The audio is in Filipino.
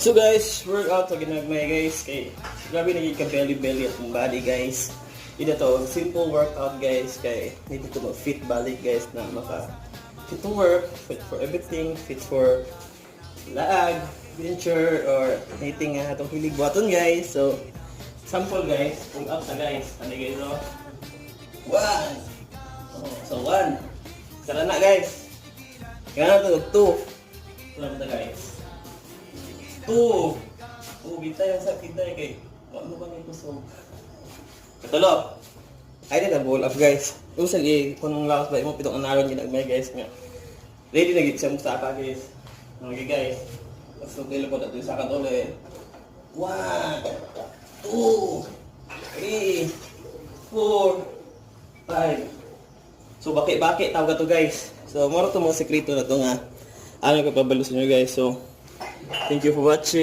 So guys, workout sa ginagmay guys. Kay grabe naging ka belly at body guys. Ito to, simple workout guys. Kay dito to fit body guys na maka fit to work, fit for everything, fit for laag, venture or anything nga atong hilig buhaton guys. So sample guys, pull up na guys. Ano guys no? 1. So 1. Sara na guys. Kaya na to 2. Ito na guys. 2. Bitay ang sakit na kay ano ba may kusog. Katulo. Ay din na ball up guys. Usag kung lakas ba mo pitong anaron ginagmay guys nga. Ready na gid sa musaka guys. Okay guys. So kilo po dato sa kan ulit. 1 2 3 4 5. So baki tawag to guys. So moro to mo sekreto na to nga. Ano ko pabalo sa inyo guys. So thank you for watching.